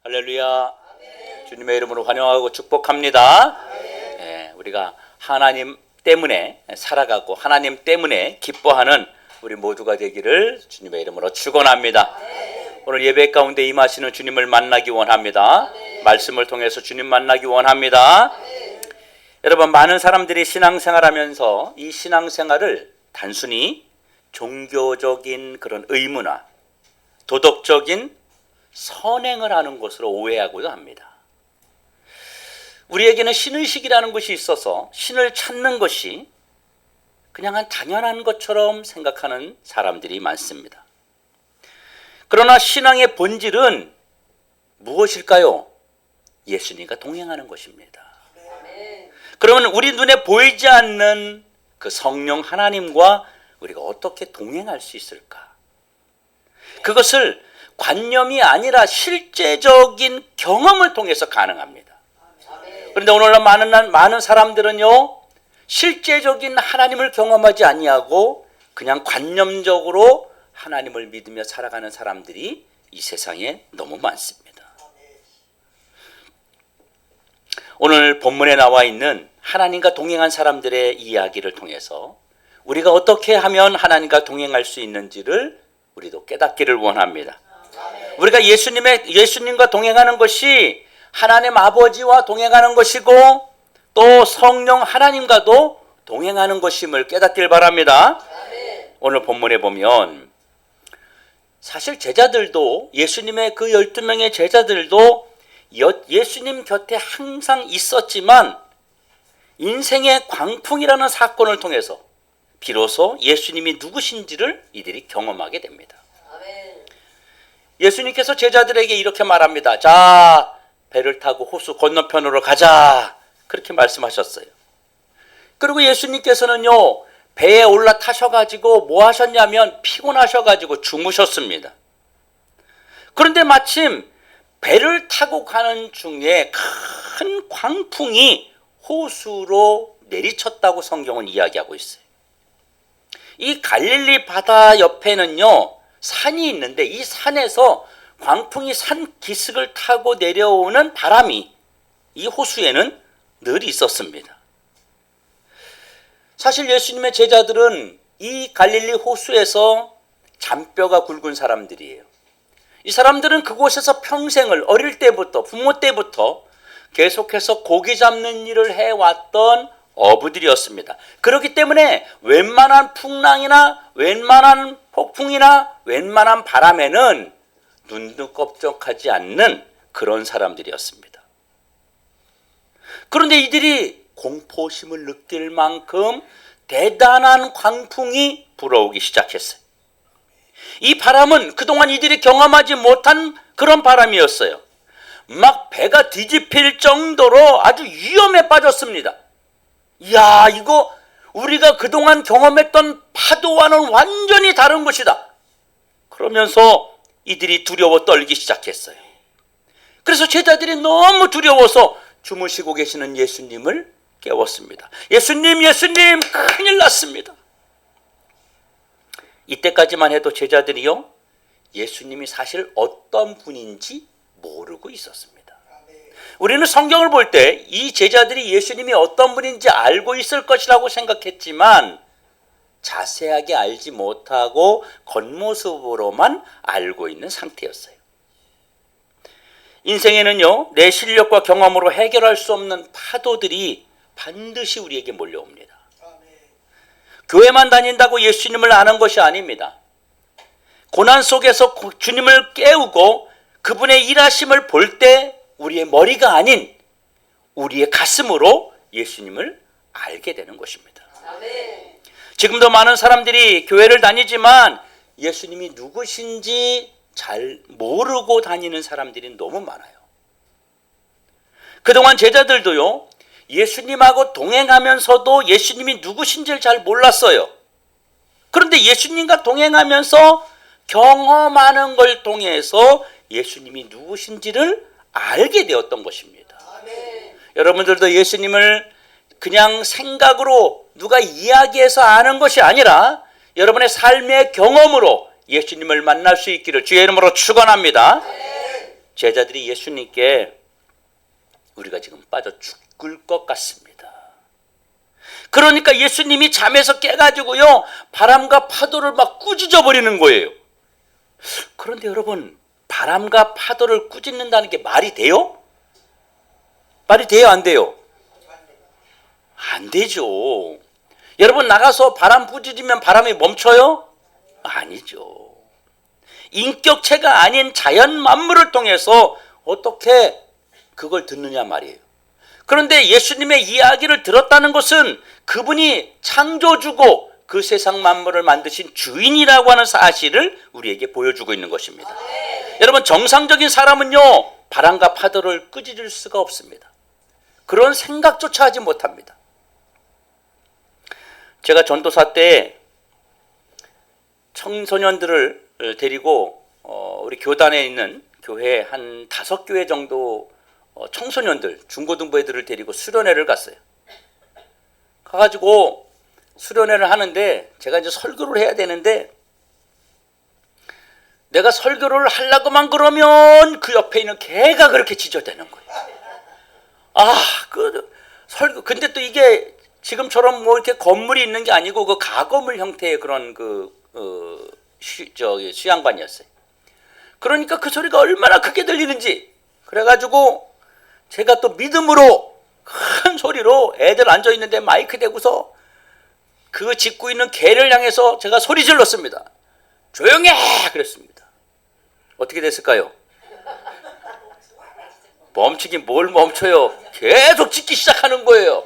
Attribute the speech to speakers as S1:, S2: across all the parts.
S1: 할렐루야. 주님의 이름으로 환영하고 축복합니다. 우리가 하나님 때문에 살아가고 하나님 때문에 기뻐하는 우리 모두가 되기를 주님의 이름으로 축원합니다. 오늘 예배 가운데 임하시는 주님을 만나기 원합니다. 말씀을 통해서 주님 만나기 원합니다. 여러분, 많은 사람들이 신앙생활하면서 이 신앙생활을 단순히 종교적인 그런 의무나 도덕적인 선행을 하는 것으로 오해하고도 합니다. 우리에게는 신의식이라는 것이 있어서 신을 찾는 것이 그냥 한 당연한 것처럼 생각하는 사람들이 많습니다. 그러나 신앙의 본질은 무엇일까요? 예수님과 동행하는 것입니다. 그러면 우리 눈에 보이지 않는 그 성령 하나님과 우리가 어떻게 동행할 수 있을까? 그것을 관념이 아니라 실제적인 경험을 통해서 가능합니다. 그런데 오늘날 많은 사람들은요, 실제적인 하나님을 경험하지 아니하고 그냥 관념적으로 하나님을 믿으며 살아가는 사람들이 이 세상에 너무 많습니다. 오늘 본문에 나와 있는 하나님과 동행한 사람들의 이야기를 통해서 우리가 어떻게 하면 하나님과 동행할 수 있는지를 우리도 깨닫기를 원합니다. 우리가 예수님과 동행하는 것이 하나님 아버지와 동행하는 것이고 또 성령 하나님과도 동행하는 것임을 깨닫길 바랍니다. 오늘 본문에 보면 사실 제자들도 예수님의 그 12명의 제자들도 예수님 곁에 항상 있었지만 인생의 광풍이라는 사건을 통해서 비로소 예수님이 누구신지를 이들이 경험하게 됩니다. 예수님께서 제자들에게 이렇게 말합니다. 자, 배를 타고 호수 건너편으로 가자. 그렇게 말씀하셨어요. 그리고 예수님께서는요, 배에 올라타셔가지고 뭐 하셨냐면 피곤하셔가지고 주무셨습니다. 그런데 마침 배를 타고 가는 중에 큰 광풍이 호수로 내리쳤다고 성경은 이야기하고 있어요. 이 갈릴리 바다 옆에는요, 산이 있는데 이 산에서 광풍이 산 기슭을 타고 내려오는 바람이 이 호수에는 늘 있었습니다. 사실 예수님의 제자들은 이 갈릴리 호수에서 잔뼈가 굵은 사람들이에요. 이 사람들은 그곳에서 평생을 어릴 때부터 부모 때부터 계속해서 고기 잡는 일을 해왔던 어부들이었습니다. 그렇기 때문에 웬만한 풍랑이나 웬만한 폭풍이나 웬만한 바람에는 눈도 껍적하지 않는 그런 사람들이었습니다. 그런데 이들이 공포심을 느낄 만큼 대단한 광풍이 불어오기 시작했어요. 이 바람은 그동안 이들이 경험하지 못한 그런 바람이었어요. 막 배가 뒤집힐 정도로 아주 위험에 빠졌습니다. 이야, 이거 우리가 그동안 경험했던 파도와는 완전히 다른 것이다. 그러면서 이들이 두려워 떨기 시작했어요. 그래서 제자들이 너무 두려워서 주무시고 계시는 예수님을 깨웠습니다. 예수님, 큰일 났습니다. 이때까지만 해도 제자들이요, 예수님이 사실 어떤 분인지 모르고 있었습니다. 우리는 성경을 볼 때 이 제자들이 예수님이 어떤 분인지 알고 있을 것이라고 생각했지만 자세하게 알지 못하고 겉모습으로만 알고 있는 상태였어요. 인생에는요, 내 실력과 경험으로 해결할 수 없는 파도들이 반드시 우리에게 몰려옵니다. 교회만 다닌다고 예수님을 아는 것이 아닙니다. 고난 속에서 주님을 깨우고 그분의 일하심을 볼 때 우리의 머리가 아닌 우리의 가슴으로 예수님을 알게 되는 것입니다. 지금도 많은 사람들이 교회를 다니지만 예수님이 누구신지 잘 모르고 다니는 사람들이 너무 많아요. 그동안 제자들도요, 예수님하고 동행하면서도 예수님이 누구신지를 잘 몰랐어요. 그런데 예수님과 동행하면서 경험하는 걸 통해서 예수님이 누구신지를 알게 되었던 것입니다. 여러분들도 예수님을 그냥 생각으로 누가 이야기해서 아는 것이 아니라 여러분의 삶의 경험으로 예수님을 만날 수 있기를 주의 이름으로 축원합니다. 제자들이 예수님께 우리가 지금 빠져 죽을 것 같습니다. 그러니까 예수님이 잠에서 깨가지고요, 바람과 파도를 막 꾸짖어 버리는 거예요. 그런데 여러분, 바람과 파도를 꾸짖는다는 게 말이 돼요? 말이 돼요, 안 돼요? 안 되죠. 여러분, 나가서 바람 꾸짖으면 바람이 멈춰요? 아니죠. 인격체가 아닌 자연 만물을 통해서 어떻게 그걸 듣느냐 말이에요. 그런데 예수님의 이야기를 들었다는 것은 그분이 창조주고 그 세상 만물을 만드신 주인이라고 하는 사실을 우리에게 보여주고 있는 것입니다. 여러분, 정상적인 사람은요, 바람과 파도를 꾸짖을 수가 없습니다. 그런 생각조차 하지 못합니다. 제가 전도사 때 청소년들을 데리고 우리 교단에 있는 교회 한 5교회 정도 청소년들, 중고등부 애들을 데리고 수련회를 갔어요. 가가지고 수련회를 하는데 제가 이제 설교를 해야 되는데, 내가 설교를 하려고만 그러면 그 옆에 있는 개가 그렇게 짖어대는 거예요. 그 설교, 근데 또 이게 지금처럼 뭐 이렇게 건물이 있는 게 아니고 그 가건물 형태의 그런 수양반이었어요. 그러니까 그 소리가 얼마나 크게 들리는지, 그래가지고 제가 또 믿음으로 큰 소리로 애들 앉아 있는데 마이크 대고서 그 짖고 있는 개를 향해서 제가 소리 질렀습니다. 조용히 해! 그랬습니다. 어떻게 됐을까요? 멈추긴 뭘 멈춰요. 계속 짖기 시작하는 거예요.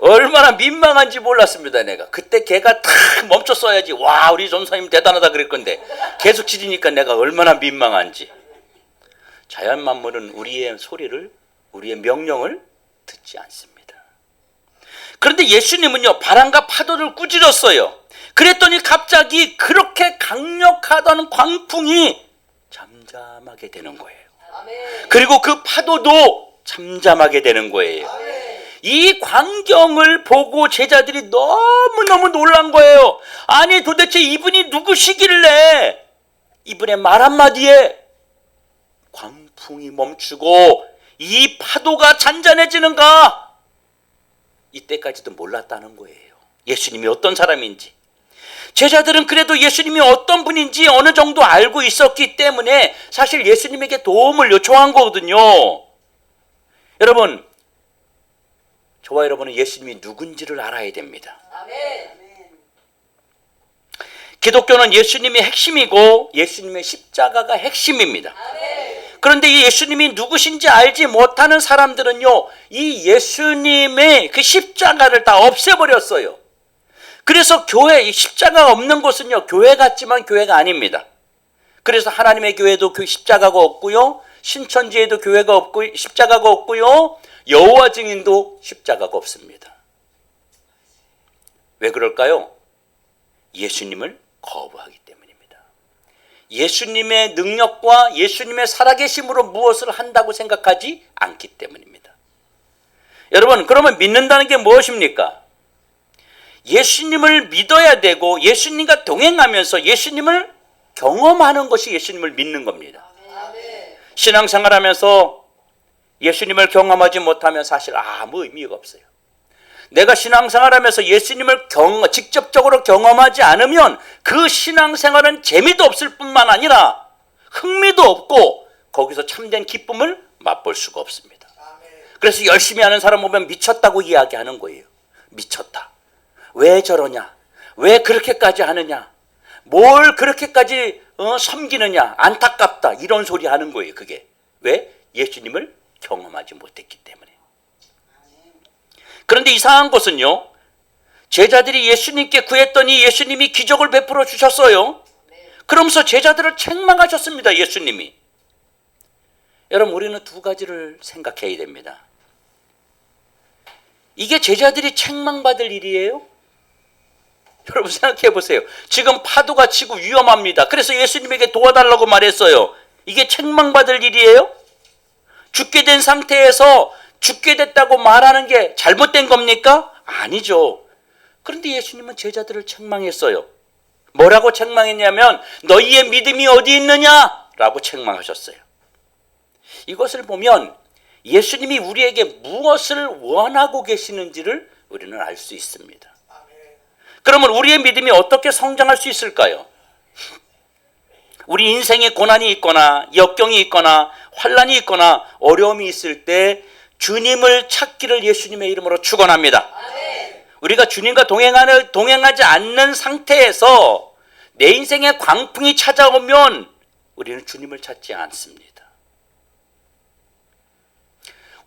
S1: 얼마나 민망한지 몰랐습니다. 내가 그때 걔가 탁 멈췄어야지, 와, 우리 전사님 대단하다 그럴 건데 계속 짖으니까 내가 얼마나 민망한지. 자연 만물은 우리의 소리를, 우리의 명령을 듣지 않습니다. 그런데 예수님은요, 바람과 파도를 꾸짖었어요. 그랬더니 갑자기 그렇게 강력하다는 광풍이 잠잠하게 되는 거예요. 그리고 그 파도도 잠잠하게 되는 거예요. 이 광경을 보고 제자들이 너무너무 놀란 거예요. 아니, 도대체 이분이 누구시길래 이분의 말 한마디에 광풍이 멈추고 이 파도가 잔잔해지는가? 이때까지도 몰랐다는 거예요. 예수님이 어떤 사람인지. 제자들은 그래도 예수님이 어떤 분인지 어느 정도 알고 있었기 때문에 사실 예수님에게 도움을 요청한 거거든요. 여러분, 저와 여러분은 예수님이 누군지를 알아야 됩니다. 기독교는 예수님이 핵심이고 예수님의 십자가가 핵심입니다. 그런데 이 예수님이 누구신지 알지 못하는 사람들은요, 이 예수님의 그 십자가를 다 없애버렸어요. 그래서 교회, 십자가가 없는 곳은요, 교회 같지만 교회가 아닙니다. 그래서 하나님의 교회도 그 십자가가 없고요, 신천지에도 교회가 없고 십자가가 없고요, 여호와 증인도 십자가가 없습니다. 왜 그럴까요? 예수님을 거부하기 때문입니다. 예수님의 능력과 예수님의 살아계심으로 무엇을 한다고 생각하지 않기 때문입니다. 여러분, 그러면 믿는다는 게 무엇입니까? 예수님을 믿어야 되고 예수님과 동행하면서 예수님을 경험하는 것이 예수님을 믿는 겁니다. 신앙생활하면서 예수님을 경험하지 못하면 사실 아무 의미가 없어요. 내가 신앙생활하면서 예수님을 직접적으로 경험하지 않으면 그 신앙생활은 재미도 없을 뿐만 아니라 흥미도 없고 거기서 참된 기쁨을 맛볼 수가 없습니다. 그래서 열심히 하는 사람 보면 미쳤다고 이야기하는 거예요. 미쳤다. 왜 저러냐? 왜 그렇게까지 하느냐? 뭘 그렇게까지 섬기느냐? 안타깝다. 이런 소리 하는 거예요. 그게 왜? 예수님을 경험하지 못했기 때문에. 그런데 이상한 것은요, 제자들이 예수님께 구했더니 예수님이 기적을 베풀어 주셨어요. 그러면서 제자들을 책망하셨습니다. 예수님이. 여러분, 우리는 두 가지를 생각해야 됩니다. 이게 제자들이 책망받을 일이에요? 여러분, 생각해 보세요. 지금 파도가 치고 위험합니다. 그래서 예수님에게 도와달라고 말했어요. 이게 책망받을 일이에요? 죽게 된 상태에서 죽게 됐다고 말하는 게 잘못된 겁니까? 아니죠. 그런데 예수님은 제자들을 책망했어요. 뭐라고 책망했냐면 너희의 믿음이 어디 있느냐? 라고 책망하셨어요. 이것을 보면 예수님이 우리에게 무엇을 원하고 계시는지를 우리는 알 수 있습니다. 그러면 우리의 믿음이 어떻게 성장할 수 있을까요? 우리 인생에 고난이 있거나 역경이 있거나 환난이 있거나 어려움이 있을 때 주님을 찾기를 예수님의 이름으로 축원합니다. 우리가 주님과 동행하지 않는 상태에서 내 인생에 광풍이 찾아오면 우리는 주님을 찾지 않습니다.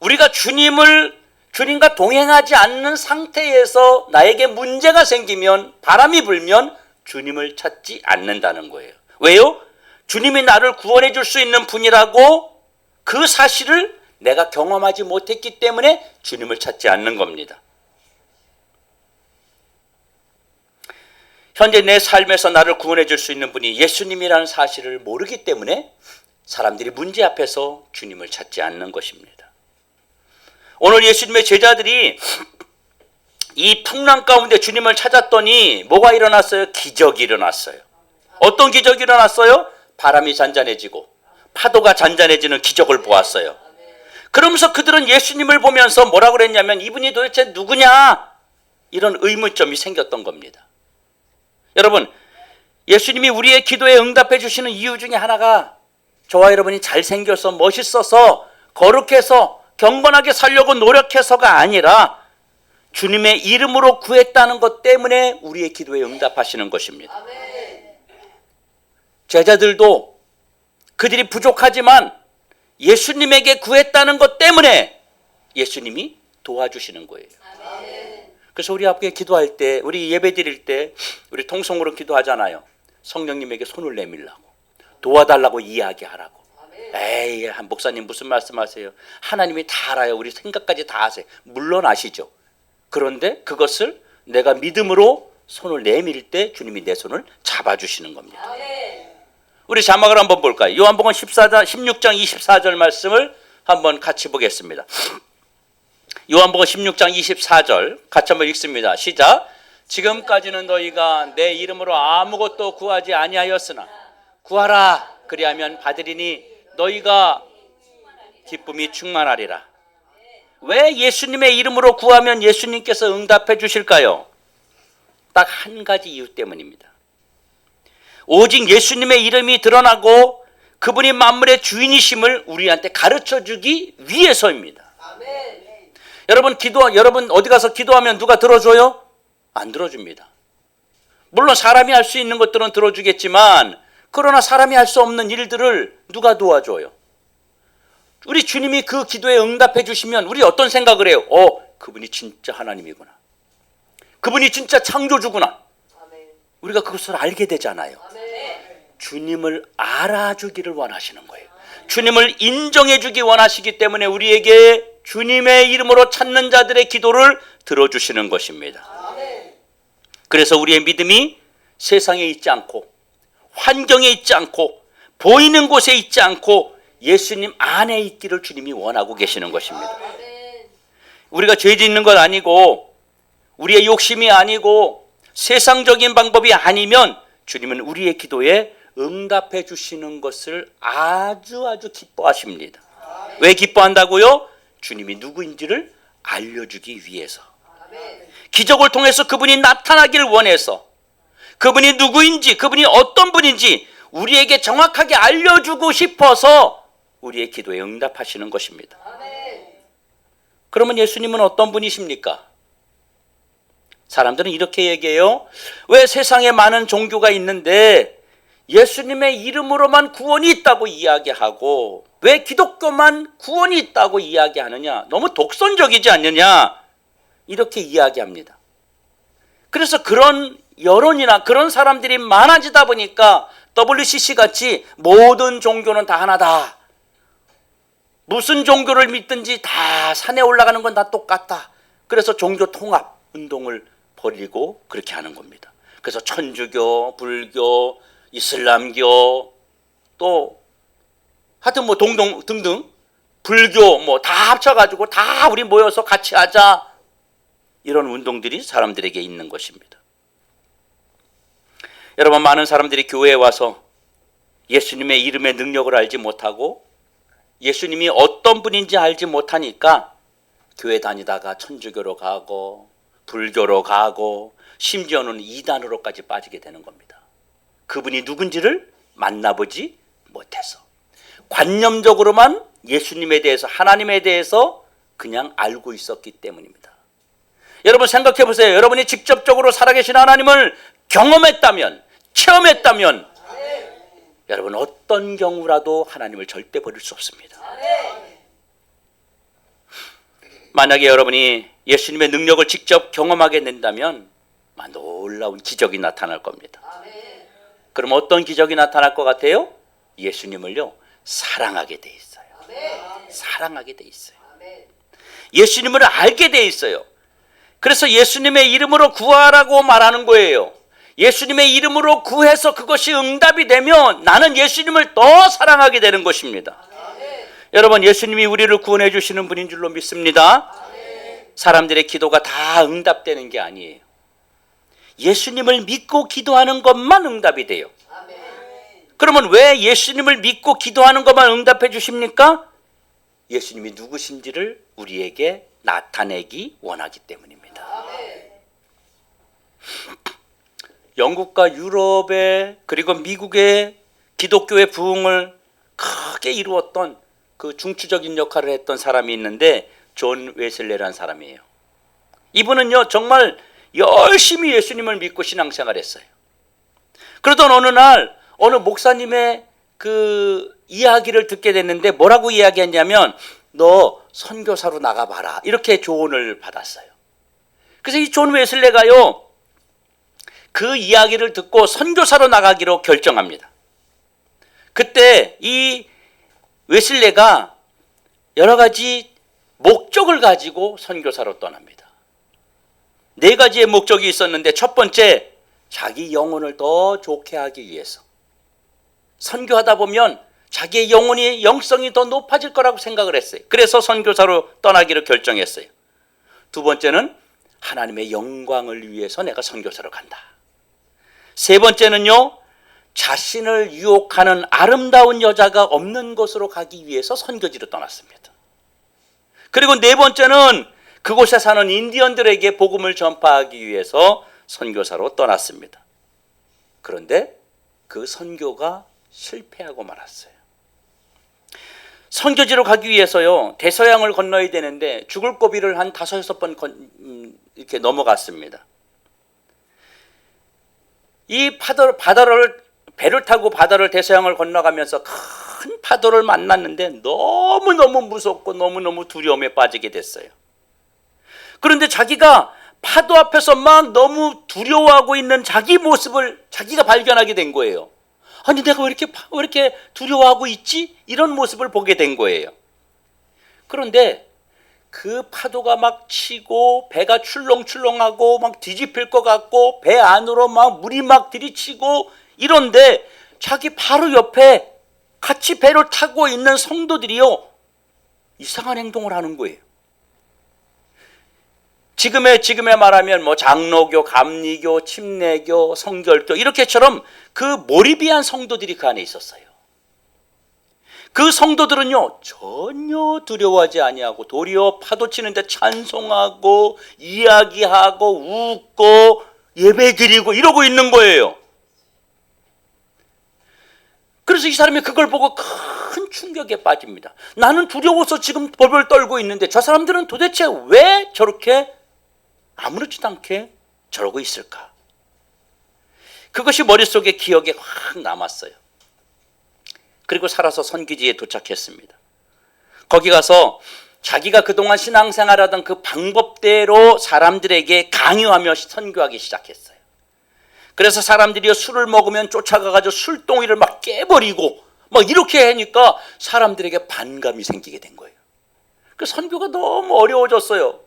S1: 우리가 주님과 동행하지 않는 상태에서 나에게 문제가 생기면, 바람이 불면 주님을 찾지 않는다는 거예요. 왜요? 주님이 나를 구원해 줄 수 있는 분이라고 그 사실을 내가 경험하지 못했기 때문에 주님을 찾지 않는 겁니다. 현재 내 삶에서 나를 구원해 줄 수 있는 분이 예수님이라는 사실을 모르기 때문에 사람들이 문제 앞에서 주님을 찾지 않는 것입니다. 오늘 예수님의 제자들이 이 풍랑 가운데 주님을 찾았더니 뭐가 일어났어요? 기적이 일어났어요. 어떤 기적이 일어났어요? 바람이 잔잔해지고 파도가 잔잔해지는 기적을 보았어요. 그러면서 그들은 예수님을 보면서 뭐라고 그랬냐면 이분이 도대체 누구냐? 이런 의문점이 생겼던 겁니다. 여러분, 예수님이 우리의 기도에 응답해 주시는 이유 중에 하나가 저와 여러분이 잘생겨서 멋있어서 거룩해서 경건하게 살려고 노력해서가 아니라 주님의 이름으로 구했다는 것 때문에 우리의 기도에 응답하시는 것입니다. 제자들도 그들이 부족하지만 예수님에게 구했다는 것 때문에 예수님이 도와주시는 거예요. 그래서 우리 앞에 기도할 때, 우리 예배 드릴 때 우리 통성으로 기도하잖아요. 성령님에게 손을 내밀라고, 도와달라고 이야기하라고. 에이, 한 목사님 무슨 말씀하세요? 하나님이 다 알아요. 우리 생각까지 다 아세요. 물론 아시죠. 그런데 그것을 내가 믿음으로 손을 내밀 때 주님이 내 손을 잡아주시는 겁니다. 우리 자막을 한번 볼까요? 요한복음 16장 24절 말씀을 한번 같이 보겠습니다. 요한복음 16장 24절 같이 한번 읽습니다. 시작. 지금까지는 너희가 내 이름으로 아무것도 구하지 아니하였으나 구하라 그리하면 받으리니 너희가 기쁨이 충만하리라. 왜 예수님의 이름으로 구하면 예수님께서 응답해 주실까요? 딱 한 가지 이유 때문입니다. 오직 예수님의 이름이 드러나고 그분이 만물의 주인이심을 우리한테 가르쳐 주기 위해서입니다. 여러분 어디 가서 기도하면 누가 들어줘요? 안 들어줍니다. 물론 사람이 할 수 있는 것들은 들어주겠지만 그러나 사람이 할 수 없는 일들을 누가 도와줘요? 우리 주님이 그 기도에 응답해 주시면 우리 어떤 생각을 해요? 그분이 진짜 하나님이구나. 그분이 진짜 창조주구나. 우리가 그것을 알게 되잖아요. 주님을 알아주기를 원하시는 거예요. 주님을 인정해 주기 원하시기 때문에 우리에게 주님의 이름으로 찾는 자들의 기도를 들어주시는 것입니다. 그래서 우리의 믿음이 세상에 있지 않고 환경에 있지 않고 보이는 곳에 있지 않고 예수님 안에 있기를 주님이 원하고 계시는 것입니다. 우리가 죄 짓는 건 아니고 우리의 욕심이 아니고 세상적인 방법이 아니면 주님은 우리의 기도에 응답해 주시는 것을 아주 기뻐하십니다. 왜 기뻐한다고요? 주님이 누구인지를 알려주기 위해서. 기적을 통해서 그분이 나타나기를 원해서 그분이 누구인지 그분이 어떤 분인지 우리에게 정확하게 알려주고 싶어서 우리의 기도에 응답하시는 것입니다. 그러면 예수님은 어떤 분이십니까? 사람들은 이렇게 얘기해요. 왜 세상에 많은 종교가 있는데 예수님의 이름으로만 구원이 있다고 이야기하고 왜 기독교만 구원이 있다고 이야기하느냐? 너무 독선적이지 않느냐? 이렇게 이야기합니다. 그래서 그런 여론이나 그런 사람들이 많아지다 보니까 WCC 같이 모든 종교는 다 하나다. 무슨 종교를 믿든지 다 산에 올라가는 건 다 똑같다. 그래서 종교 통합 운동을 벌이고 그렇게 하는 겁니다. 그래서 천주교, 불교, 이슬람교 또 하여튼 뭐 등등 불교 뭐 다 합쳐가지고 다 우리 모여서 같이 하자. 이런 운동들이 사람들에게 있는 것입니다. 여러분, 많은 사람들이 교회에 와서 예수님의 이름의 능력을 알지 못하고 예수님이 어떤 분인지 알지 못하니까 교회 다니다가 천주교로 가고 불교로 가고 심지어는 이단으로까지 빠지게 되는 겁니다. 그분이 누군지를 만나보지 못해서 관념적으로만 예수님에 대해서, 하나님에 대해서 그냥 알고 있었기 때문입니다. 여러분 생각해 보세요. 여러분이 직접적으로 살아계신 하나님을 경험했다면, 체험했다면 여러분 어떤 경우라도 하나님을 절대 버릴 수 없습니다. 만약에 여러분이 예수님의 능력을 직접 경험하게 된다면 놀라운 기적이 나타날 겁니다. 그럼 어떤 기적이 나타날 것 같아요? 예수님을요 사랑하게 돼 있어요. 사랑하게 돼 있어요. 예수님을 알게 돼 있어요. 그래서 예수님의 이름으로 구하라고 말하는 거예요. 예수님의 이름으로 구해서 그것이 응답이 되면 나는 예수님을 더 사랑하게 되는 것입니다. 여러분 예수님이 우리를 구원해 주시는 분인 줄로 믿습니다. 사람들의 기도가 다 응답되는 게 아니에요. 예수님을 믿고 기도하는 것만 응답이 돼요. 그러면 왜 예수님을 믿고 기도하는 것만 응답해 주십니까? 예수님이 누구신지를 우리에게 나타내기 원하기 때문입니다. 영국과 유럽의 그리고 미국의 기독교의 부흥을 크게 이루었던 그 중추적인 역할을 했던 사람이 있는데 존 웨슬레라는 사람이에요. 이분은요 정말 열심히 예수님을 믿고 신앙생활을 했어요. 그러던 어느 날 어느 목사님의 그 이야기를 듣게 됐는데 뭐라고 이야기했냐면 너 선교사로 나가봐라 이렇게 조언을 받았어요. 그래서 이 존 웨슬레가요 그 이야기를 듣고 선교사로 나가기로 결정합니다. 그때 이 웨슬레가 여러 가지 목적을 가지고 선교사로 떠납니다. 4가지의 목적이 있었는데 첫 번째, 자기 영혼을 더 좋게 하기 위해서. 선교하다 보면 자기의 영성이 더 높아질 거라고 생각을 했어요. 그래서 선교사로 떠나기로 결정했어요. 두 번째는 하나님의 영광을 위해서 내가 선교사로 간다. 세 번째는요, 자신을 유혹하는 아름다운 여자가 없는 곳으로 가기 위해서 선교지로 떠났습니다. 그리고 네 번째는 그곳에 사는 인디언들에게 복음을 전파하기 위해서 선교사로 떠났습니다. 그런데 그 선교가 실패하고 말았어요. 선교지로 가기 위해서요 대서양을 건너야 되는데 죽을 고비를 한 5-6번 이렇게 넘어갔습니다. 이 배를 타고 바다를 대서양을 건너가면서 큰 파도를 만났는데 너무너무 무섭고 너무너무 두려움에 빠지게 됐어요. 그런데 자기가 파도 앞에서 막 너무 두려워하고 있는 자기 모습을 자기가 발견하게 된 거예요. 아니 내가 왜 이렇게 두려워하고 있지? 이런 모습을 보게 된 거예요. 그런데 그 파도가 막 치고 배가 출렁출렁하고 막 뒤집힐 것 같고 배 안으로 막 물이 막 들이치고 이런데 자기 바로 옆에 같이 배를 타고 있는 성도들이요 이상한 행동을 하는 거예요. 지금에 말하면 뭐 장로교, 감리교, 침례교, 성결교 이렇게처럼 그 몰입이한 성도들이 그 안에 있었어요. 그 성도들은요 전혀 두려워하지 아니하고 도리어 파도 치는데 찬송하고 이야기하고 웃고 예배 드리고 이러고 있는 거예요. 그래서 이 사람이 그걸 보고 큰 충격에 빠집니다. 나는 두려워서 지금 벌벌 떨고 있는데 저 사람들은 도대체 왜 저렇게 아무렇지도 않게 저러고 있을까? 그것이 머릿속에 기억에 확 남았어요. 그리고 살아서 선기지에 도착했습니다. 거기 가서 자기가 그동안 신앙생활하던 그 방법대로 사람들에게 강요하며 선교하기 시작했어요. 그래서 사람들이 술을 먹으면 쫓아가가지고 술동이를 막 깨버리고 막 이렇게 하니까 사람들에게 반감이 생기게 된 거예요. 그 선교가 너무 어려워졌어요.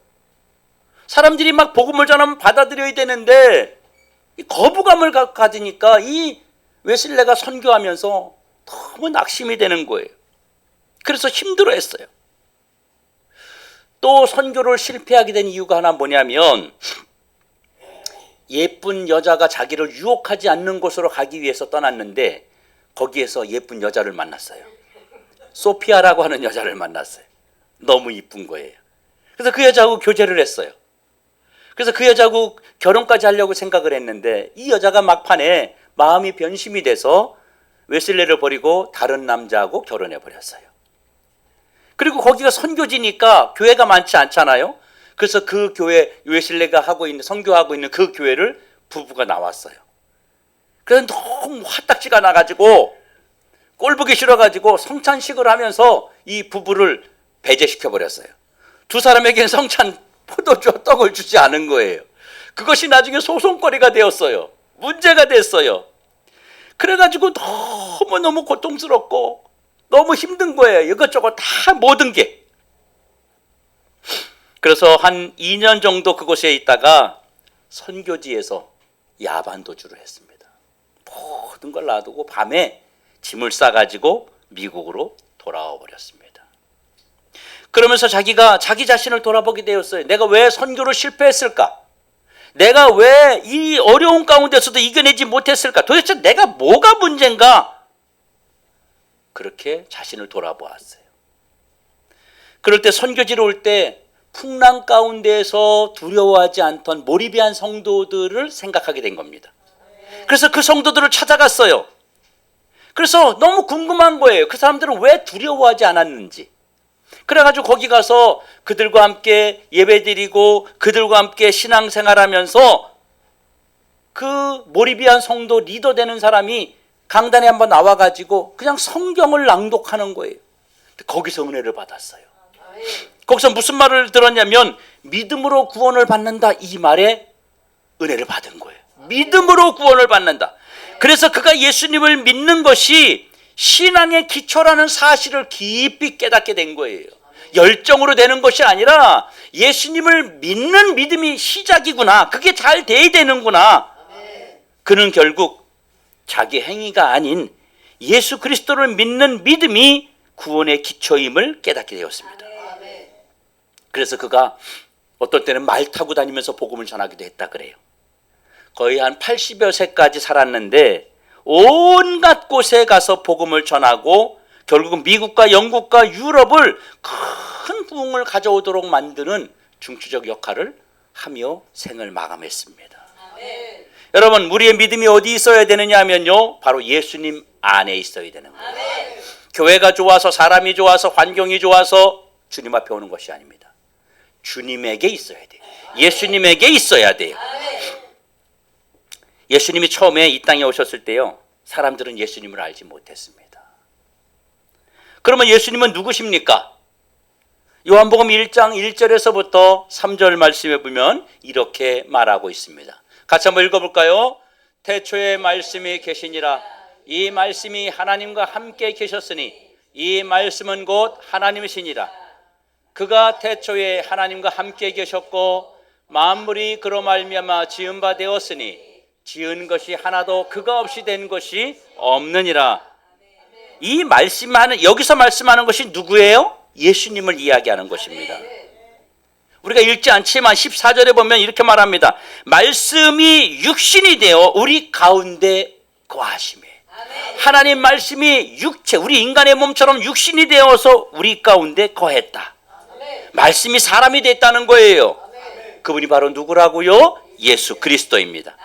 S1: 사람들이 막 복음을 전하면 받아들여야 되는데 거부감을 가지니까 이 웨슬레가 선교하면서 너무 낙심이 되는 거예요. 그래서 힘들어했어요. 또 선교를 실패하게 된 이유가 하나 뭐냐면 예쁜 여자가 자기를 유혹하지 않는 곳으로 가기 위해서 떠났는데 거기에서 예쁜 여자를 만났어요. 소피아라고 하는 여자를 만났어요. 너무 이쁜 거예요. 그래서 그 여자하고 교제를 했어요. 그래서 그 여자하고 결혼까지 하려고 생각을 했는데 이 여자가 막판에 마음이 변심이 돼서 웨슬레를 버리고 다른 남자하고 결혼해 버렸어요. 그리고 거기가 선교지니까 교회가 많지 않잖아요. 그래서 그 교회, 웨슬레가 하고 있는, 선교하고 있는 그 교회를 부부가 나왔어요. 그래서 너무 화딱지가 나가지고 꼴보기 싫어가지고 성찬식을 하면서 이 부부를 배제시켜 버렸어요. 두 사람에겐 성찬 포도주와 떡을 주지 않은 거예요. 그것이 나중에 소송거리가 되었어요. 문제가 됐어요. 그래가지고 너무너무 고통스럽고 너무 힘든 거예요. 이것저것 다 모든 게. 그래서 한 2년 정도 그곳에 있다가 선교지에서 야반도주를 했습니다. 모든 걸 놔두고 밤에 짐을 싸가지고 미국으로 돌아와 버렸습니다. 그러면서 자기가 자기 자신을 돌아보게 되었어요. 내가 왜 선교를 실패했을까? 내가 왜 이 어려운 가운데서도 이겨내지 못했을까? 도대체 내가 뭐가 문제인가? 그렇게 자신을 돌아보았어요. 그럴 때 선교지로 올 때 풍랑 가운데에서 두려워하지 않던 모리비안 성도들을 생각하게 된 겁니다. 그래서 그 성도들을 찾아갔어요. 그래서 너무 궁금한 거예요. 그 사람들은 왜 두려워하지 않았는지. 그래가지고 거기 가서 그들과 함께 예배드리고 그들과 함께 신앙생활하면서 그 모리비안 성도 리더 되는 사람이 강단에 한번 나와가지고 그냥 성경을 낭독하는 거예요. 거기서 은혜를 받았어요. 거기서 무슨 말을 들었냐면 믿음으로 구원을 받는다, 이 말에 은혜를 받은 거예요. 믿음으로 구원을 받는다. 그래서 그가 예수님을 믿는 것이 신앙의 기초라는 사실을 깊이 깨닫게 된 거예요. 열정으로 되는 것이 아니라 예수님을 믿는 믿음이 시작이구나. 그게 잘 돼야 되는구나. 그는 결국 자기 행위가 아닌 예수 그리스도를 믿는 믿음이 구원의 기초임을 깨닫게 되었습니다. 그래서 그가 어떨 때는 말 타고 다니면서 복음을 전하기도 했다 그래요. 거의 한 80여 세까지 살았는데 온갖 곳에 가서 복음을 전하고 결국은 미국과 영국과 유럽을 큰 부흥을 가져오도록 만드는 중추적 역할을 하며 생을 마감했습니다. 아멘. 여러분, 우리의 믿음이 어디 있어야 되느냐 하면요, 바로 예수님 안에 있어야 되는 거예요. 아멘. 교회가 좋아서, 사람이 좋아서, 환경이 좋아서 주님 앞에 오는 것이 아닙니다. 주님에게 있어야 돼요. 예수님에게 있어야 돼요. 예수님이 처음에 이 땅에 오셨을 때요, 사람들은 예수님을 알지 못했습니다. 그러면 예수님은 누구십니까? 요한복음 1장 1절에서부터 3절 말씀에 보면 이렇게 말하고 있습니다. 같이 한번 읽어볼까요? 태초에 말씀이 계시니라. 이 말씀이 하나님과 함께 계셨으니 이 말씀은 곧 하나님이시니라. 그가 태초에 하나님과 함께 계셨고 만물이 그로 말미암아 지은 바 되었으니 지은 것이 하나도 그가 없이 된 것이 없느니라. 이 말씀하는, 여기서 말씀하는 것이 누구예요? 예수님을 이야기하는 것입니다. 우리가 읽지 않지만 14절에 보면 이렇게 말합니다. 말씀이 육신이 되어 우리 가운데 거하시며. 하나님 말씀이 육체, 우리 인간의 몸처럼 육신이 되어서 우리 가운데 거했다. 말씀이 사람이 됐다는 거예요. 그분이 바로 누구라고요? 예수 그리스도입니다.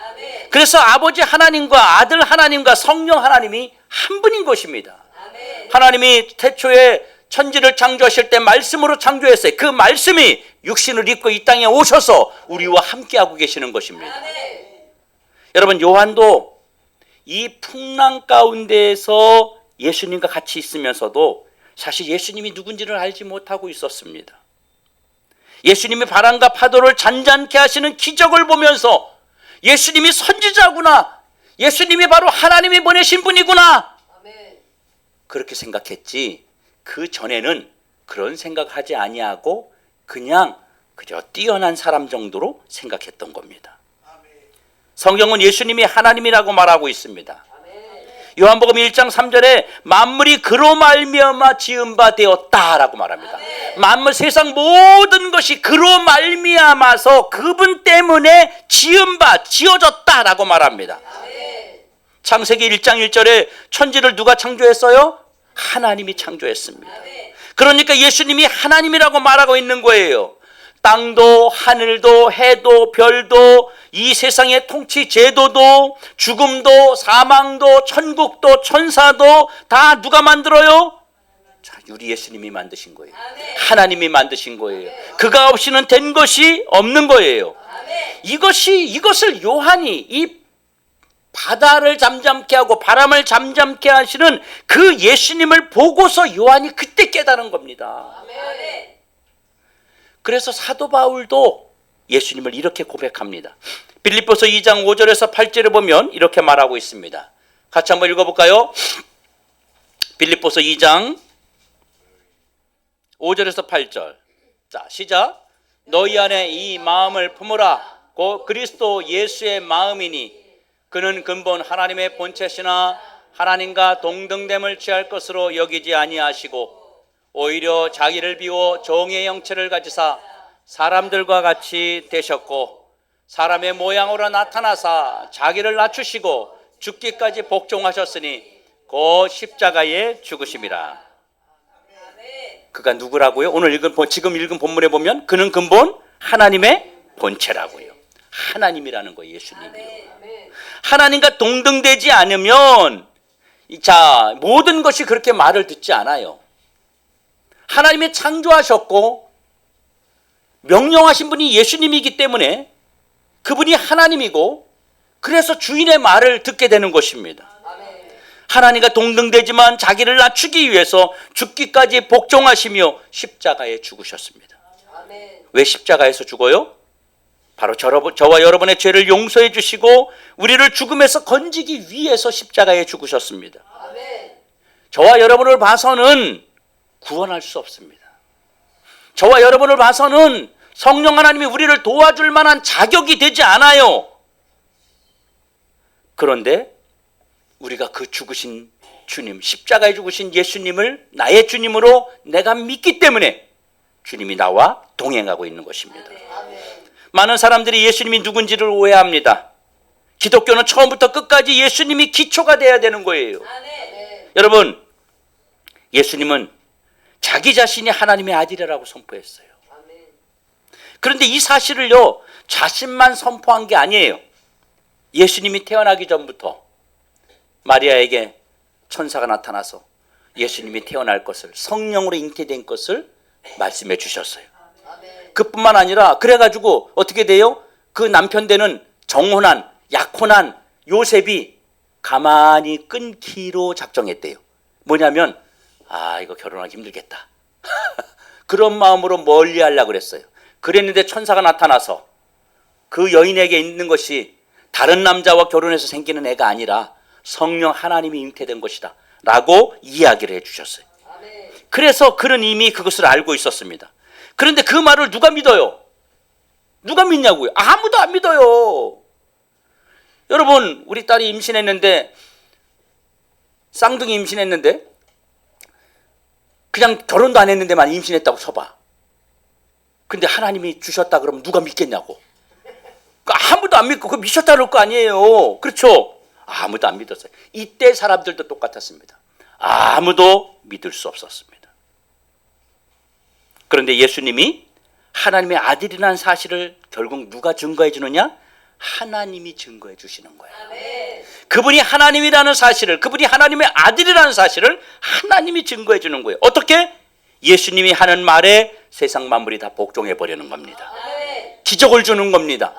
S1: 그래서 아버지 하나님과 아들 하나님과 성령 하나님이 한 분인 것입니다. 하나님이 태초에 천지를 창조하실 때 말씀으로 창조했어요. 그 말씀이 육신을 입고 이 땅에 오셔서 우리와 함께하고 계시는 것입니다. 여러분, 요한도 이 풍랑 가운데에서 예수님과 같이 있으면서도 사실 예수님이 누군지를 알지 못하고 있었습니다. 예수님이 바람과 파도를 잔잔케 하시는 기적을 보면서 예수님이 선지자구나, 예수님이 바로 하나님이 보내신 분이구나, 그렇게 생각했지, 그 전에는 그런 생각하지 아니하고 그냥 그저 뛰어난 사람 정도로 생각했던 겁니다. 성경은 예수님이 하나님이라고 말하고 있습니다. 요한복음 1장 3절에 만물이 그로 말미암아 지은 바 되었다라고 말합니다. 만물, 세상 모든 것이 그로 말미암아서 그분 때문에 지은 바, 지어졌다라고 말합니다. 창세기 1장 1절에 천지를 누가 창조했어요? 하나님이 창조했습니다. 그러니까 예수님이 하나님이라고 말하고 있는 거예요. 땅도 하늘도 해도 별도 이 세상의 통치 제도도 죽음도 사망도 천국도 천사도 다 누가 만들어요? 자, 우리 예수님이 만드신 거예요. 하나님이 만드신 거예요. 그가 없이는 된 것이 없는 거예요. 이것을 요한이 이 바다를 잠잠케 하고 바람을 잠잠케 하시는 그 예수님을 보고서 요한이 그때 깨달은 겁니다. 그래서 사도 바울도 예수님을 이렇게 고백합니다. 빌립보서 2장 5절에서 8절에 보면 이렇게 말하고 있습니다. 같이 한번 읽어볼까요? 빌립보서 2장 5절에서 8절. 자, 시작. 너희 안에 이 마음을 품으라. 곧 그리스도 예수의 마음이니 그는 근본 하나님의 본체시나 하나님과 동등됨을 취할 것으로 여기지 아니하시고 오히려 자기를 비워 종의 형체를 가지사 사람들과 같이 되셨고 사람의 모양으로 나타나사 자기를 낮추시고 죽기까지 복종하셨으니 곧 십자가에 죽으심이라. 그가 누구라고요? 오늘 지금 읽은 본문에 보면 그는 근본 하나님의 본체라고요. 하나님이라는 거예요. 예수님이요. 하나님과 동등되지 않으면 자, 모든 것이 그렇게 말을 듣지 않아요. 하나님이 창조하셨고 명령하신 분이 예수님이기 때문에 그분이 하나님이고 그래서 주인의 말을 듣게 되는 것입니다. 하나님과 동등되지만 자기를 낮추기 위해서 죽기까지 복종하시며 십자가에 죽으셨습니다. 왜 십자가에서 죽어요? 바로 저와 여러분의 죄를 용서해 주시고 우리를 죽음에서 건지기 위해서 십자가에 죽으셨습니다. 저와 여러분을 봐서는 구원할 수 없습니다. 저와 여러분을 봐서는 성령 하나님이 우리를 도와줄 만한 자격이 되지 않아요. 그런데 우리가 그 죽으신 주님, 십자가에 죽으신 예수님을 나의 주님으로 내가 믿기 때문에 주님이 나와 동행하고 있는 것입니다. 많은 사람들이 예수님이 누군지를 오해합니다. 기독교는 처음부터 끝까지 예수님이 기초가 돼야 되는 거예요. 여러분, 예수님은 자기 자신이 하나님의 아들이라고 선포했어요. 그런데 이 사실을요, 자신만 선포한 게 아니에요. 예수님이 태어나기 전부터 마리아에게 천사가 나타나서 예수님이 태어날 것을, 성령으로 잉태된 것을 말씀해 주셨어요. 그뿐만 아니라 그래가지고 어떻게 돼요? 그 남편 되는 정혼한, 약혼한 요셉이 가만히 끊기로 작정했대요. 뭐냐면 이거 결혼하기 힘들겠다. 그런 마음으로 멀리 하려고 그랬어요. 그랬는데 천사가 나타나서 그 여인에게 있는 것이 다른 남자와 결혼해서 생기는 애가 아니라 성령 하나님이 잉태된 것이다 라고 이야기를 해주셨어요. 그래서 그는 이미 그것을 알고 있었습니다. 그런데 그 말을 누가 믿어요? 누가 믿냐고요? 아무도 안 믿어요. 여러분, 우리 딸이 임신했는데, 쌍둥이 임신했는데 그냥 결혼도 안 했는데만 임신했다고 쳐봐. 근데 하나님이 주셨다 그러면 누가 믿겠냐고. 아무도 안 믿고 그거 미쳤다 그럴 거 아니에요. 그렇죠? 아무도 안 믿었어요. 이때 사람들도 똑같았습니다. 아무도 믿을 수 없었습니다. 그런데 예수님이 하나님의 아들이라는 사실을 결국 누가 증거해 주느냐? 하나님이 증거해 주시는 거예요. 그분이 하나님이라는 사실을, 그분이 하나님의 아들이라는 사실을 하나님이 증거해 주는 거예요. 어떻게? 예수님이 하는 말에 세상 만물이 다 복종해 버리는 겁니다. 기적을 주는 겁니다.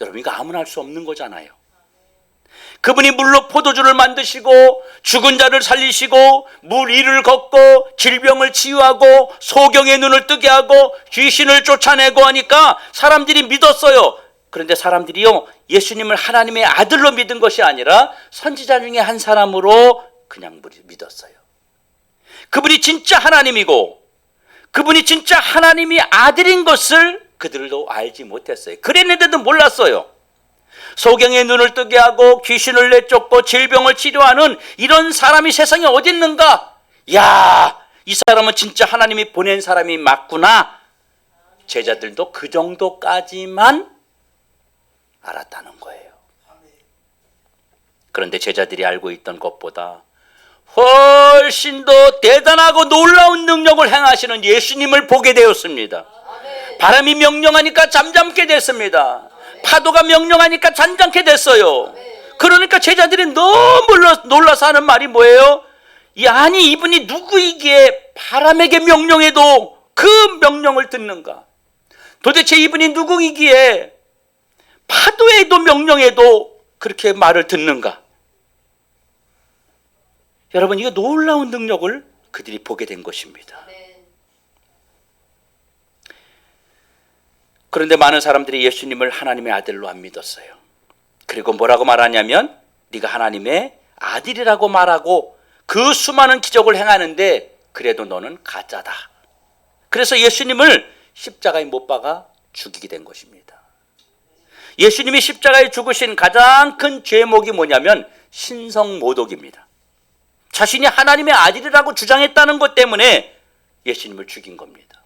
S1: 여러분, 이거 아무나 할 수 없는 거잖아요. 그분이 물로 포도주를 만드시고 죽은 자를 살리시고 물 위를 걷고 질병을 치유하고 소경의 눈을 뜨게 하고 귀신을 쫓아내고 하니까 사람들이 믿었어요. 그런데 사람들이요, 예수님을 하나님의 아들로 믿은 것이 아니라 선지자 중에 한 사람으로 그냥 믿었어요. 그분이 진짜 하나님이고 그분이 진짜 하나님이 아들인 것을 그들도 알지 못했어요. 그랬는데도 몰랐어요. 소경의 눈을 뜨게 하고 귀신을 내쫓고 질병을 치료하는 이런 사람이 세상에 어디 있는가? 야, 이 사람은 진짜 하나님이 보낸 사람이 맞구나. 제자들도 그 정도까지만 알았다는 거예요. 그런데 제자들이 알고 있던 것보다 훨씬 더 대단하고 놀라운 능력을 행하시는 예수님을 보게 되었습니다. 바람이 명령하니까 잠잠게 됐습니다. 파도가 명령하니까 잔잔게 됐어요. 그러니까 제자들이 너무 놀라서 하는 말이 뭐예요? 아니 이분이 누구이기에 바람에게 명령해도 그 명령을 듣는가? 도대체 이분이 누구이기에 파도에도 명령해도 그렇게 말을 듣는가? 여러분, 이거 놀라운 능력을 그들이 보게 된 것입니다. 그런데 많은 사람들이 예수님을 하나님의 아들로 안 믿었어요. 그리고 뭐라고 말하냐면 네가 하나님의 아들이라고 말하고 그 수많은 기적을 행하는데 그래도 너는 가짜다. 그래서 예수님을 십자가에 못 박아 죽이게 된 것입니다. 예수님이 십자가에 죽으신 가장 큰 죄목이 뭐냐면 신성모독입니다. 자신이 하나님의 아들이라고 주장했다는 것 때문에 예수님을 죽인 겁니다.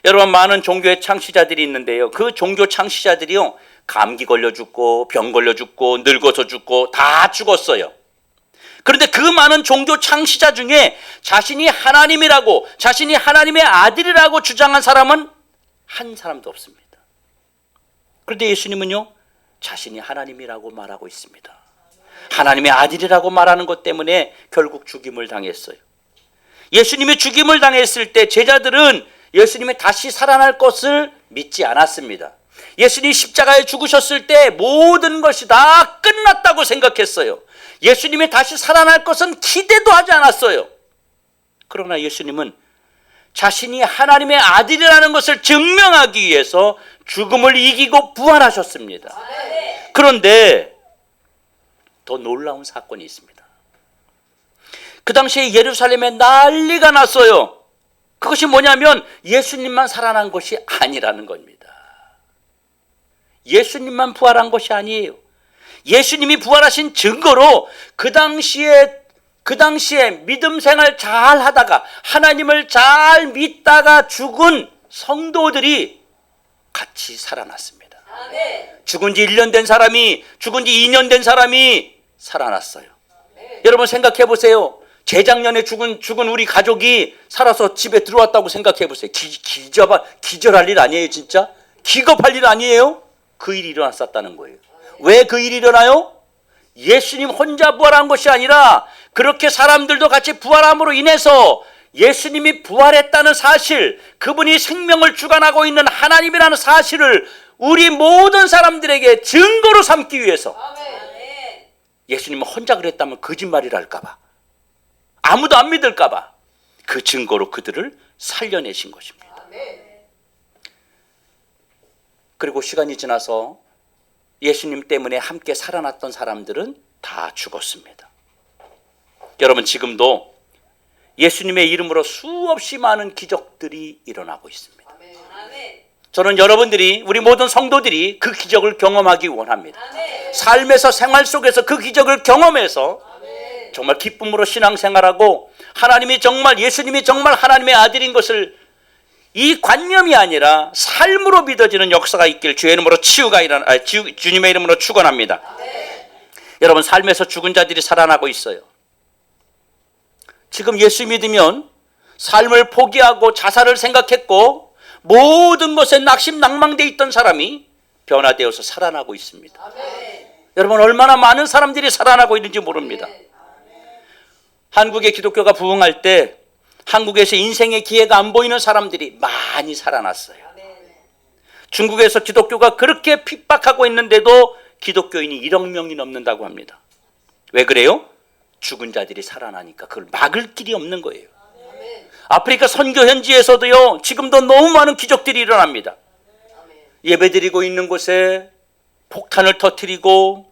S1: 여러분, 많은 종교의 창시자들이 있는데요, 그 종교 창시자들이요 감기 걸려 죽고 병 걸려 죽고 늙어서 죽고 다 죽었어요. 그런데 그 많은 종교 창시자 중에 자신이 하나님이라고, 자신이 하나님의 아들이라고 주장한 사람은 한 사람도 없습니다. 그런데 예수님은요 자신이 하나님이라고 말하고 있습니다. 하나님의 아들이라고 말하는 것 때문에 결국 죽임을 당했어요. 예수님이 죽임을 당했을 때 제자들은 예수님이 다시 살아날 것을 믿지 않았습니다. 예수님이 십자가에 죽으셨을 때 모든 것이 다 끝났다고 생각했어요. 예수님이 다시 살아날 것은 기대도 하지 않았어요. 그러나 예수님은 자신이 하나님의 아들이라는 것을 증명하기 위해서 죽음을 이기고 부활하셨습니다. 그런데 더 놀라운 사건이 있습니다. 그 당시에 예루살렘에 난리가 났어요. 그것이 뭐냐면 예수님만 살아난 것이 아니라는 겁니다. 예수님만 부활한 것이 아니에요. 예수님이 부활하신 증거로 그 당시에 믿음 생활 잘 하다가 하나님을 잘 믿다가 죽은 성도들이 같이 살아났습니다. 죽은 지 1년 된 사람이, 죽은 지 2년 된 사람이 살아났어요. 여러분 생각해 보세요. 재작년에 죽은 우리 가족이 살아서 집에 들어왔다고 생각해 보세요. 기절할 일 아니에요, 진짜? 기겁할 일 아니에요? 그 일이 일어났었다는 거예요. 왜 그 일이 일어나요? 예수님 혼자 부활한 것이 아니라 그렇게 사람들도 같이 부활함으로 인해서 예수님이 부활했다는 사실, 그분이 생명을 주관하고 있는 하나님이라는 사실을 우리 모든 사람들에게 증거로 삼기 위해서. 예수님은 혼자 그랬다면 거짓말이라 할까봐, 아무도 안 믿을까봐 그 증거로 그들을 살려내신 것입니다. 그리고 시간이 지나서 예수님 때문에 함께 살아났던 사람들은 다 죽었습니다. 여러분, 지금도 예수님의 이름으로 수없이 많은 기적들이 일어나고 있습니다. 저는 여러분들이, 우리 모든 성도들이 그 기적을 경험하기 원합니다. 삶에서, 생활 속에서 그 기적을 경험해서 정말 기쁨으로 신앙생활하고 하나님이 정말, 예수님이 정말 하나님의 아들인 것을, 이 관념이 아니라 삶으로 믿어지는 역사가 있길 주의 이름으로 주님의 이름으로 축원합니다. 여러분, 삶에서 죽은 자들이 살아나고 있어요. 지금 예수 믿으면 삶을 포기하고 자살을 생각했고 모든 것에 낙심낭망되어 있던 사람이 변화되어서 살아나고 있습니다. 여러분, 얼마나 많은 사람들이 살아나고 있는지 모릅니다. 한국의 기독교가 부흥할 때 한국에서 인생의 기회가 안 보이는 사람들이 많이 살아났어요. 중국에서 기독교가 그렇게 핍박하고 있는데도 기독교인이 1억 명이 넘는다고 합니다. 왜 그래요? 죽은 자들이 살아나니까 그걸 막을 길이 없는 거예요. 아프리카 선교 현지에서도요, 지금도 너무 많은 기적들이 일어납니다. 예배드리고 있는 곳에 폭탄을 터뜨리고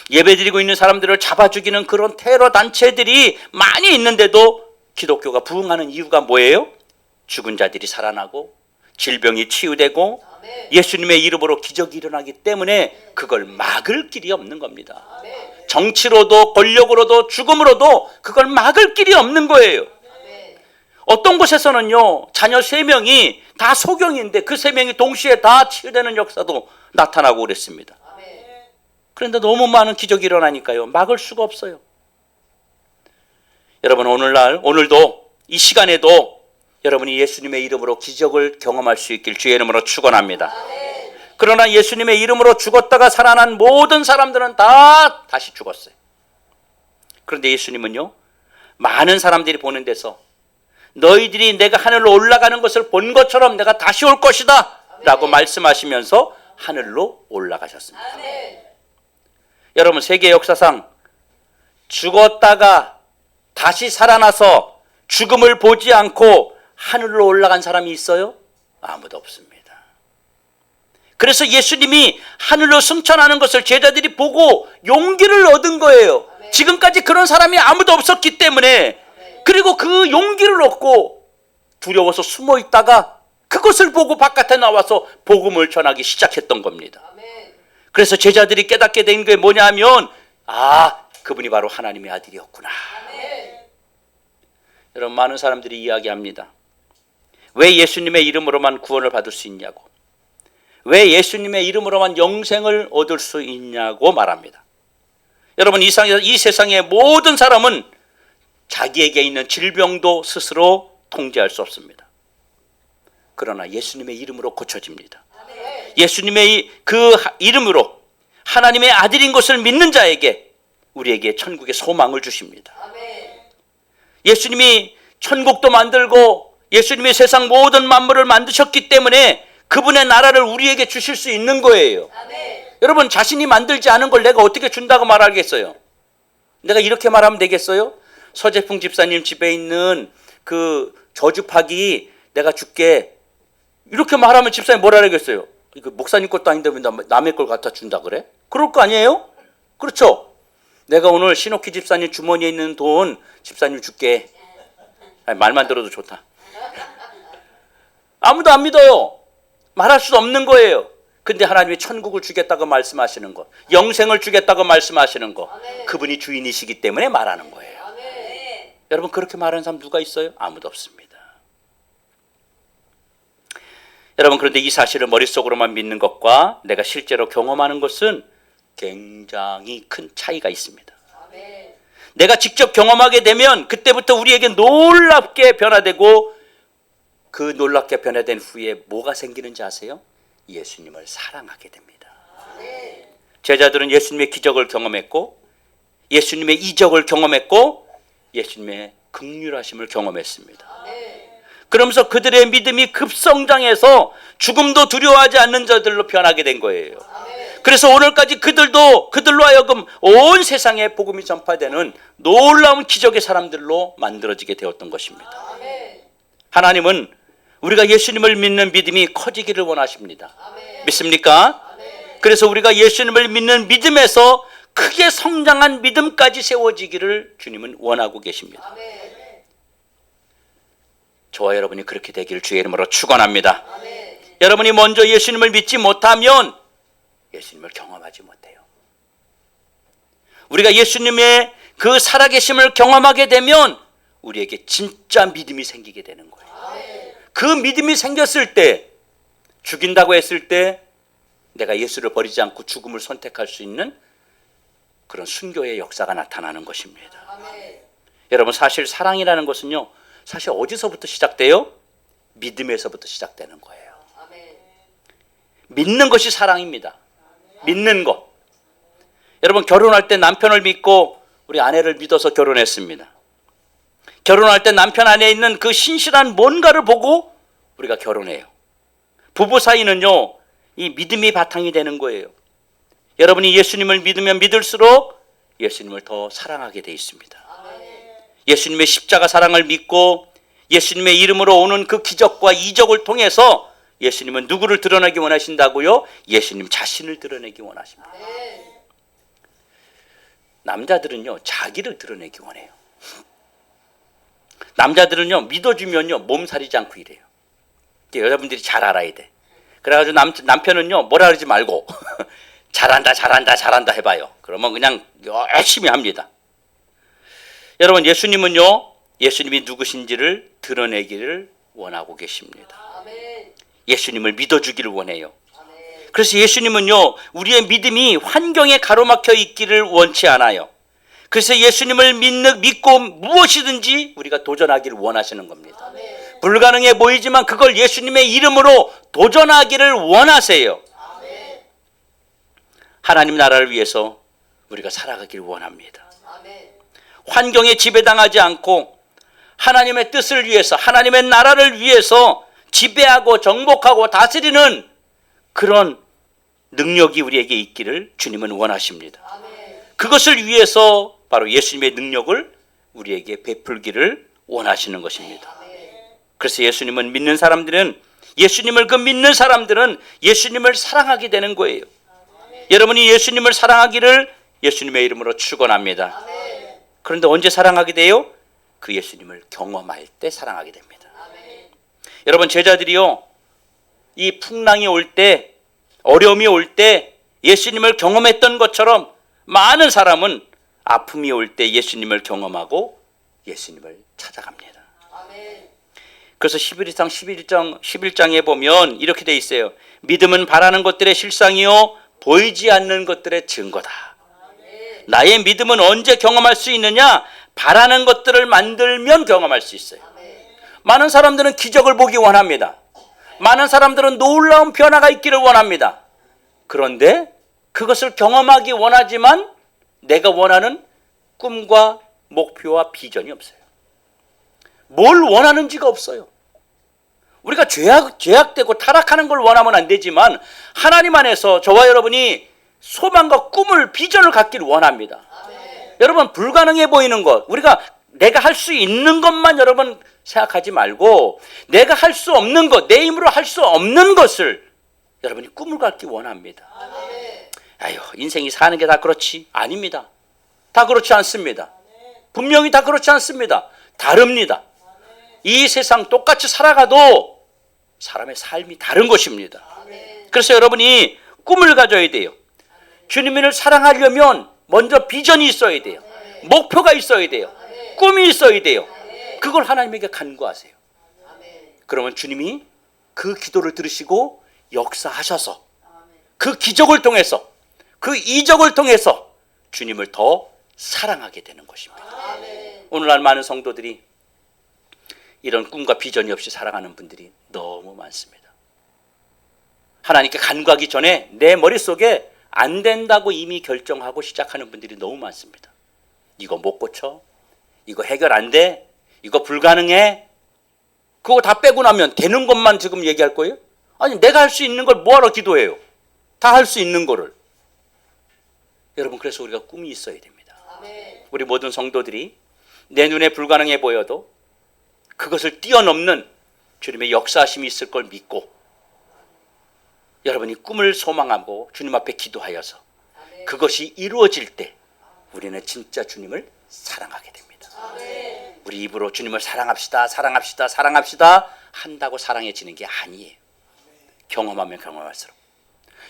S1: 예배드리고 있는 사람들을 잡아 죽이는 그런 테러 단체들이 많이 있는데도 기독교가 부흥하는 이유가 뭐예요? 죽은 자들이 살아나고 질병이 치유되고 예수님의 이름으로 기적이 일어나기 때문에 그걸 막을 길이 없는 겁니다. 정치로도 권력으로도 죽음으로도 그걸 막을 길이 없는 거예요. 어떤 곳에서는요, 자녀 3명이 다 소경인데 그 3명이 동시에 다 치유되는 역사도 나타나고 그랬습니다. 그런데 너무 많은 기적이 일어나니까요, 막을 수가 없어요. 여러분 오늘도 이 시간에도 여러분이 예수님의 이름으로 기적을 경험할 수 있길 주의 이름으로 축원합니다. 그러나 예수님의 이름으로 죽었다가 살아난 모든 사람들은 다 다시 죽었어요. 그런데 예수님은요, 많은 사람들이 보는 데서 너희들이 내가 하늘로 올라가는 것을 본 것처럼 내가 다시 올 것이다 라고 말씀하시면서 하늘로 올라가셨습니다. 여러분, 세계 역사상 죽었다가 다시 살아나서 죽음을 보지 않고 하늘로 올라간 사람이 있어요? 아무도 없습니다. 그래서 예수님이 하늘로 승천하는 것을 제자들이 보고 용기를 얻은 거예요. 지금까지 그런 사람이 아무도 없었기 때문에. 그리고 그 용기를 얻고 두려워서 숨어 있다가 그것을 보고 바깥에 나와서 복음을 전하기 시작했던 겁니다. 그래서 제자들이 깨닫게 된 게 뭐냐면, 그분이 바로 하나님의 아들이었구나. 여러분, 많은 사람들이 이야기합니다. 왜 예수님의 이름으로만 구원을 받을 수 있냐고, 왜 예수님의 이름으로만 영생을 얻을 수 있냐고 말합니다. 여러분, 이 세상의 모든 사람은 자기에게 있는 질병도 스스로 통제할 수 없습니다. 그러나 예수님의 이름으로 고쳐집니다. 예수님의 그 이름으로 하나님의 아들인 것을 믿는 자에게 우리에게 천국의 소망을 주십니다. 예수님이 천국도 만들고 예수님이 세상 모든 만물을 만드셨기 때문에 그분의 나라를 우리에게 주실 수 있는 거예요. 여러분, 자신이 만들지 않은 걸 내가 어떻게 준다고 말하겠어요? 내가 이렇게 말하면 되겠어요? 서재풍 집사님 집에 있는 그 저주파기 내가 줄게, 이렇게 말하면 집사님 뭐라 그러겠어요? 이거 목사님 것도 아닌데 왜 남의 걸 갖다 준다 그래? 그럴 거 아니에요? 그렇죠? 내가 오늘 신옥희 집사님 주머니에 있는 돈 집사님 줄게. 말만 들어도 좋다. 아무도 안 믿어요. 말할 수 없는 거예요. 근데 하나님이 천국을 주겠다고 말씀하시는 것, 영생을 주겠다고 말씀하시는 것, 그분이 주인이시기 때문에 말하는 거예요. 여러분, 그렇게 말하는 사람 누가 있어요? 아무도 없습니다. 여러분, 그런데 이 사실을 머릿속으로만 믿는 것과 내가 실제로 경험하는 것은 굉장히 큰 차이가 있습니다. 내가 직접 경험하게 되면 그때부터 우리에게 놀랍게 변화되고, 그 놀랍게 변화된 후에 뭐가 생기는지 아세요? 예수님을 사랑하게 됩니다. 제자들은 예수님의 기적을 경험했고, 예수님의 이적을 경험했고, 예수님의 긍휼하심을 경험했습니다. 그러면서 그들의 믿음이 급성장해서 죽음도 두려워하지 않는 자들로 변하게 된 거예요. 그래서 오늘까지 그들로 하여금 온 세상에 복음이 전파되는 놀라운 기적의 사람들로 만들어지게 되었던 것입니다. 하나님은 우리가 예수님을 믿는 믿음이 커지기를 원하십니다. 믿습니까? 그래서 우리가 예수님을 믿는 믿음에서 크게 성장한 믿음까지 세워지기를 주님은 원하고 계십니다. 저와 여러분이 그렇게 되기를 주의 이름으로 축원합니다. 여러분이 먼저 예수님을 믿지 못하면 예수님을 경험하지 못해요. 우리가 예수님의 그 살아계심을 경험하게 되면 우리에게 진짜 믿음이 생기게 되는 거예요. 그 믿음이 생겼을 때, 죽인다고 했을 때 내가 예수를 버리지 않고 죽음을 선택할 수 있는 그런 순교의 역사가 나타나는 것입니다. 여러분, 사실 사랑이라는 것은요, 사실 어디서부터 시작돼요? 믿음에서부터 시작되는 거예요. 믿는 것이 사랑입니다. 믿는 것. 여러분, 결혼할 때 남편을 믿고 우리 아내를 믿어서 결혼했습니다. 결혼할 때 남편 안에 있는 그 신실한 뭔가를 보고 우리가 결혼해요. 부부 사이는요, 이 믿음이 바탕이 되는 거예요. 여러분이 예수님을 믿으면 믿을수록 예수님을 더 사랑하게 돼 있습니다. 예수님의 십자가 사랑을 믿고 예수님의 이름으로 오는 그 기적과 이적을 통해서 예수님은 누구를 드러내기 원하신다고요? 예수님 자신을 드러내기 원하십니다. 남자들은요, 자기를 드러내기 원해요. 남자들은요, 믿어주면요, 몸살이지 않고 이래요. 여자분들이 잘 알아야 돼. 그래가지고 남편은요, 뭐라 그러지 말고 잘한다 해봐요. 그러면 그냥 열심히 합니다. 여러분, 예수님은요, 예수님이 누구신지를 드러내기를 원하고 계십니다. 예수님을 믿어주기를 원해요. 그래서 예수님은요, 우리의 믿음이 환경에 가로막혀 있기를 원치 않아요. 그래서 예수님을 믿고 무엇이든지 우리가 도전하기를 원하시는 겁니다. 불가능해 보이지만 그걸 예수님의 이름으로 도전하기를 원하세요. 하나님 나라를 위해서 우리가 살아가기를 원합니다. 환경에 지배당하지 않고 하나님의 뜻을 위해서, 하나님의 나라를 위해서 지배하고 정복하고 다스리는 그런 능력이 우리에게 있기를 주님은 원하십니다. 그것을 위해서 바로 예수님의 능력을 우리에게 베풀기를 원하시는 것입니다. 그래서 예수님을 믿는 사람들은 예수님을 사랑하게 되는 거예요. 여러분이 예수님을 사랑하기를 예수님의 이름으로 축원합니다. 그런데 언제 사랑하게 돼요? 그 예수님을 경험할 때 사랑하게 됩니다. 여러분, 제자들이요, 이 풍랑이 올 때, 어려움이 올 때 예수님을 경험했던 것처럼 많은 사람은 아픔이 올 때 예수님을 경험하고 예수님을 찾아갑니다. 그래서 11장에 보면 이렇게 돼 있어요. 믿음은 바라는 것들의 실상이요 보이지 않는 것들의 증거다. 나의 믿음은 언제 경험할 수 있느냐? 바라는 것들을 만들면 경험할 수 있어요. 많은 사람들은 기적을 보기 원합니다. 많은 사람들은 놀라운 변화가 있기를 원합니다. 그런데 그것을 경험하기 원하지만 내가 원하는 꿈과 목표와 비전이 없어요. 뭘 원하는지가 없어요. 우리가 죄악되고 타락하는 걸 원하면 안 되지만 하나님 안에서 저와 여러분이 소망과 꿈을, 비전을 갖기를 원합니다. 여러분, 불가능해 보이는 것, 내가 할 수 있는 것만 여러분 생각하지 말고 내가 할 수 없는 것, 내 힘으로 할 수 없는 것을 여러분이 꿈을 갖기 원합니다. 아유, 인생이 사는 게 다 그렇지? 아닙니다. 다 그렇지 않습니다. 분명히 다 그렇지 않습니다. 다릅니다. 이 세상 똑같이 살아가도 사람의 삶이 다른 것입니다. 그래서 여러분이 꿈을 가져야 돼요. 주님을 사랑하려면 먼저 비전이 있어야 돼요. 목표가 있어야 돼요. 꿈이 있어야 돼요. 그걸 하나님에게 간구하세요. 그러면 주님이 그 기도를 들으시고 역사하셔서 그 기적을 통해서, 그 이적을 통해서 주님을 더 사랑하게 되는 것입니다. 오늘날 많은 성도들이 이런 꿈과 비전이 없이 살아가는 분들이 너무 많습니다. 하나님께 간구하기 전에 내 머릿속에 안 된다고 이미 결정하고 시작하는 분들이 너무 많습니다. 이거 못 고쳐, 이거 해결 안 돼, 이거 불가능해. 그거 다 빼고 나면 되는 것만 지금 얘기할 거예요? 아니, 내가 할 수 있는 걸 뭐하러 기도해요? 다 할 수 있는 거를. 여러분, 그래서 우리가 꿈이 있어야 됩니다. 우리 모든 성도들이 내 눈에 불가능해 보여도 그것을 뛰어넘는 주님의 역사하심이 있을 걸 믿고 여러분이 꿈을 소망하고 주님 앞에 기도하여서 그것이 이루어질 때 우리는 진짜 주님을 사랑하게 됩니다. 우리 입으로 주님을 사랑합시다, 사랑합시다, 사랑합시다 한다고 사랑해지는 게 아니에요. 경험하면 경험할수록.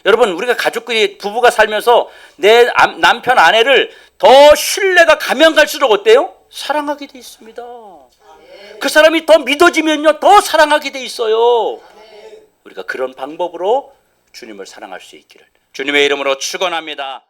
S1: 여러분, 우리가 가족끼리 부부가 살면서 내 남편 아내를 더 신뢰가 가면 갈수록 어때요? 사랑하게 돼 있습니다. 그 사람이 더 믿어지면요 더 사랑하게 돼 있어요. 우리가 그런 방법으로 주님을 사랑할 수 있기를 주님의 이름으로 축원합니다.